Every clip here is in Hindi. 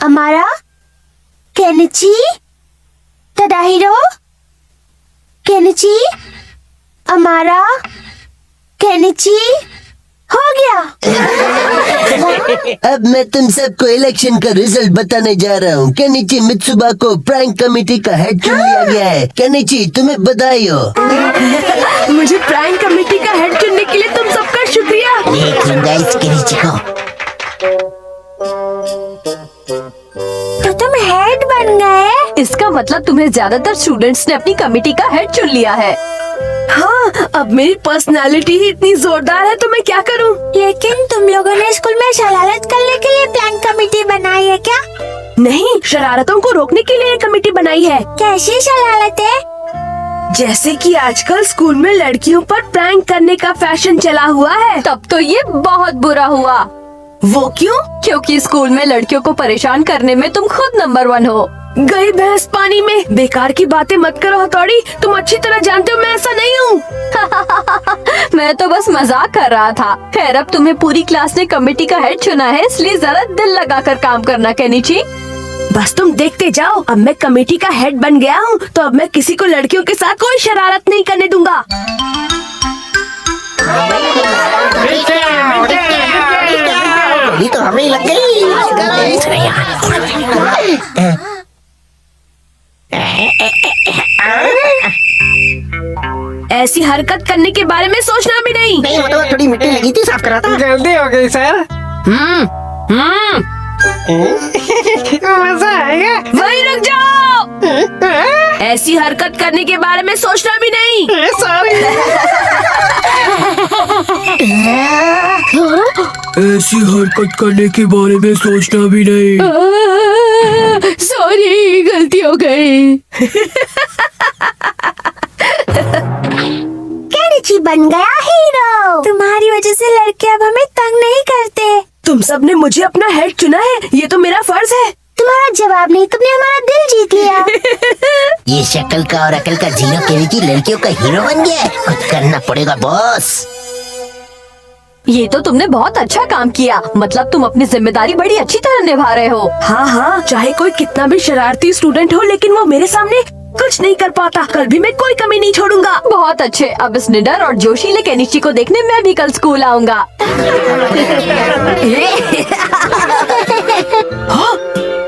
अमारा, केनिची, तदाहिरो, केनिची, अमारा, केनिची, हो गया। अब मैं तुम सबको इलेक्शन का रिजल्ट बताने जा रहा हूँ। केनिची मित्सुबा को प्रैंक कमेटी का हेड चुन लिया गया है। केनिची, तुम्हें बधाई हो। मुझे प्रैंक कमेटी का हेड चुनने के लिए तुम सबका शुक्रिया। देख लूंगा इस केनिची को। तो तुम हेड बन गए? इसका मतलब तुम्हें ज्यादातर स्टूडेंट्स ने अपनी कमेटी का हेड चुन लिया है। हाँ, अब मेरी पर्सनालिटी ही इतनी जोरदार है तो मैं क्या करूँ? लेकिन तुम लोगों ने स्कूल में शरारत करने के लिए प्लान कमेटी बनाई है क्या? नहीं, शरारतों को रोकने के लिए कमेटी बनाई है। कैसी शरारत है? जैसे कि आजकल स्कूल में लड़कियों पर प्रैंक करने का फैशन चला हुआ है। तब तो ये बहुत बुरा हुआ। वो क्यों? क्योंकि स्कूल में लड़कियों को परेशान करने में तुम खुद नंबर 1 हो। गई भैंस पानी में। बेकार की बातें मत करो हथौड़ी, तुम अच्छी तरह जानते हो मैं ऐसा नहीं हूँ। मैं तो बस मजाक कर रहा था। खैर, अब तुम्हें पूरी क्लास ने कमेटी का हेड चुना है, इसलिए जरा दिल लगाकर काम करना केनिची। बस तुम देखते जाओ, अब मैं कमेटी का हेड बन गया हूँ तो अब मैं किसी को लड़कियों के साथ कोई शरारत नहीं करने दूंगा। गोली तो हमें लग गई। ऐसी हरकत करने के बारे में सोचना भी नहीं। नहीं, वो तो थोड़ी मिट्टी लगी थी, साफ करा था। जल्दी हो गई सर। मजा आएगा। वहीं रुक जाओ। ऐसी हरकत करने के बारे में सोचना भी नहीं। ऐसी हरकत करने के बारे में सोचना भी नहीं। सॉरी, गलती हो गई। केनिची बन गया हीरो। तुम्हारी वजह से लड़के अब हमें तंग नहीं करते। तुम सब ने मुझे अपना हेड चुना है, ये तो मेरा फर्ज है। तुम्हारा जवाब नहीं, तुमने हमारा दिल जीत लिया। ये शक्ल का और अकल का जीरो केनिची लड़कियों का हीरो बन गया है। कुछ करना पड़ेगा बॉस। ये तो तुमने बहुत अच्छा काम किया। मतलब तुम अपनी जिम्मेदारी बड़ी अच्छी तरह निभा रहे हो। हाँ हाँ, चाहे कोई कितना भी शरारती स्टूडेंट हो, लेकिन वो मेरे सामने कुछ नहीं कर पाता। कल भी मैं कोई कमी नहीं छोड़ूंगा। बहुत अच्छे। अब इस निडर और जोशीले केनिची को देखने मैं भी कल स्कूल आऊंगा। हाँ,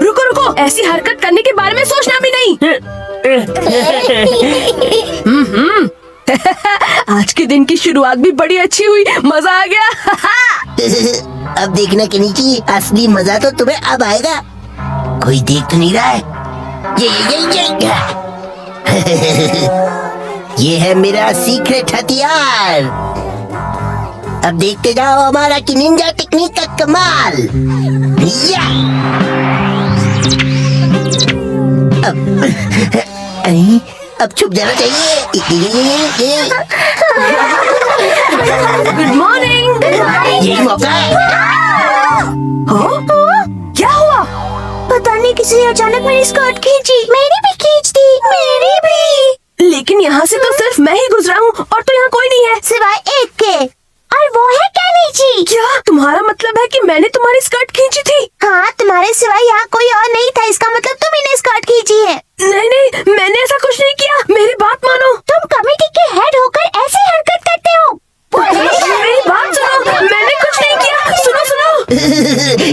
रुको रुको, ऐसी हरकत करने के बारे में सोचना भी नहीं। आज के दिन की शुरुआत भी बड़ी अच्छी हुई, मजा आ गया। अब देखना केनिची, असली मजा तो तुम्हें अब आएगा। कोई देख तो नहीं रहा है। ये ये है मेरा सीक्रेट हथियार। अब देखते जाओ हमारा कि निंजा टेक्निक का कमाल। या! अब छुप जाना चाहिए। Good morning. यही मौका है। क्या हुआ? पता नहीं, किसी ने अचानक मेरी स्कर्ट खींची। मेरी भी खींच दी। मेरी भी। लेकिन यहाँ से तो सिर्फ मैं ही गुजरा हूँ और तो यहाँ कोई नहीं है सिवाय एक के, और वो है केनिची। क्या तुम्हारा मतलब है कि मैंने तुम्हारी स्कर्ट खींची थी? हाँ, तुम्हारे सिवाय यहाँ कोई और नहीं था, इसका मतलब तुम ही ने स्कर्ट खींची है। नहीं नहीं, मैंने ऐसा कुछ नहीं किया, मेरी बात मानो। तुम कमेटी के हेड होकर ऐसी हरकत करते हो? मेरी बात सुनो, मैंने कुछ नहीं किया। सुनो सुनो।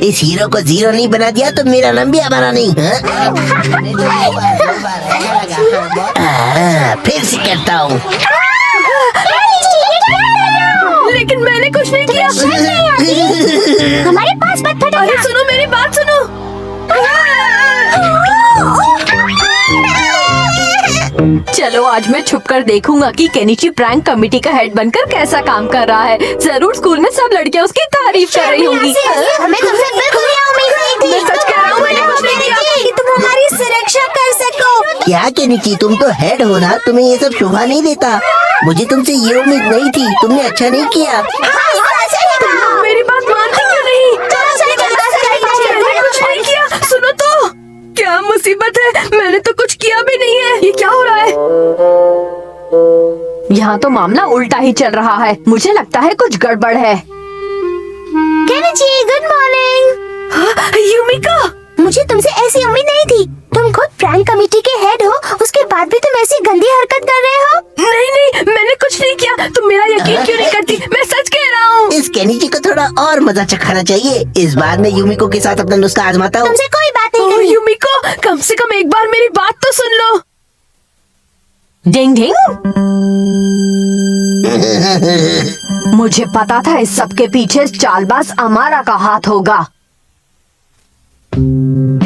इस हीरो को जीरो नहीं बना दिया तो मेरा नाम भी हमारा नहीं। फिर से करता हूँ। लेकिन मैंने कुछ नहीं किया। हमारे पास मत फटो। अरे सुनो, मेरी बात सुनो। चलो, आज मैं छुपकर देखूंगा कि केनिची प्रैंक कमेटी का हेड बनकर कैसा काम कर रहा है। जरूर स्कूल में सब लड़कियां उसकी तारीफ कर रही होंगी। हमें तुमसे बिल्कुल उम्मीद नहीं थी। मैं सच कह रहा हूँ, मैंने कुछ नहीं किया कि तुम हमारी सुरक्षा कर सको। क्या केनिची, तुम तो हेड हो ना, तुम्हें ये सब शोभा नहीं देता। मुझे तुमसे ये उम्मीद नहीं थी, तुमने अच्छा नहीं किया। मेरी बात मानते क्यों नहीं? मैंने कुछ नहीं किया। सुनो तो, क्या मुसीबत है, मैंने तो कुछ किया भी नहीं है। ये क्या हो रहा है? यहाँ तो मामला उल्टा ही चल रहा है। मुझे लगता है कुछ गड़बड़ है। Kenichi, good morning. युमिका, मुझे मुझे तुमसे ऐसी उम्मीद नहीं थी। तुम खुद प्रैंक कमेटी के हेड हो, उसके बाद भी तुम ऐसी गंदी हरकत कर रहे हो। नहीं नहीं, मैंने कुछ नहीं किया। तुम मेरा यकीन क्यों नहीं करती? मैं सच कह रहा हूँ। इस केनिची को थोड़ा और मजा चखाना चाहिए। इस बार मैं यूमिको के साथ अपना नुस्खा आजमाता हूँ। तुमसे कोई बात नहीं करनी। युमिको, कम से कम एक बार मेरी बात तो सुन लो। डिंग डिंग। मुझे पता था इस सब के पीछे चालबाज अमारा का हाथ होगा।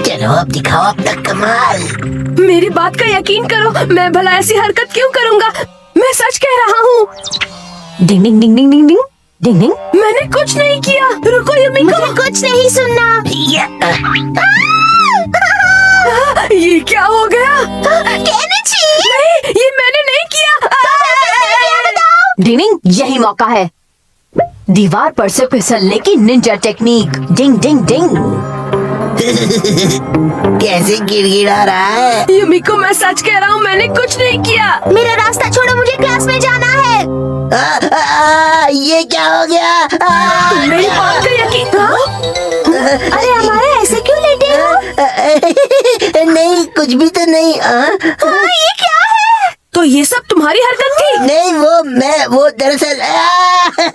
चलो अब दिखाओ अपना कमाल। मेरी बात का यकीन करो, मैं भला ऐसी हरकत क्यों करूँगा? मैं सच कह रहा हूँ। डिंग डिंग डिंग डिंग डिंग डिंग डिंग डिंग। मैंने कुछ नहीं किया। रुको युमिको, मुझे कुछ नहीं सुनना। ये क्या हो गया? केनिची! नहीं, ये मैंने नहीं किया। डिंग डिंग, यही मौका है। दीवार पर से फिसलने की निंजा टेक्निक। डिंग डिंग डिंग। कैसे गिड़गिड़ा रहा है। युमिको, मैं सच कह रहा हूँ, मैंने कुछ नहीं किया। मेरा रास्ता छोड़ो, मुझे क्लास में जाना है। ये क्या हो गया? मेरी बात का यकीन। अरे हमारे ऐसे क्यों लेटे हो? नहीं, कुछ भी तो नहीं। ये क्या है? तो ये सब तुम्हारी हरकत थी? नहीं, वो दरअसल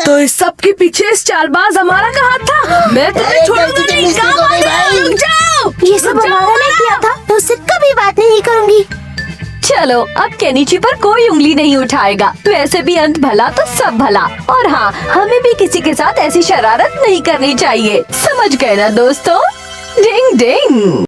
तो इस सब के पीछे इस चालबाज हमारा का हाथ था। मैं तुम्हें अरे, छोड़ूंगा गलती से नहीं। mistake काम हो गई आ गया, भाई। रुक जाओ। ये सब हमारा ने किया था, तो उससे कभी बात नहीं करूंगी। चलो, अब केनिची पर कोई उंगली नहीं उठाएगा। वैसे भी अंत भला तो सब भला। और हाँ, हमें भी किसी के साथ ऐसी शरारत नहीं करनी चाहिए। समझ गए ना दोस्तों? डिंग डिंग।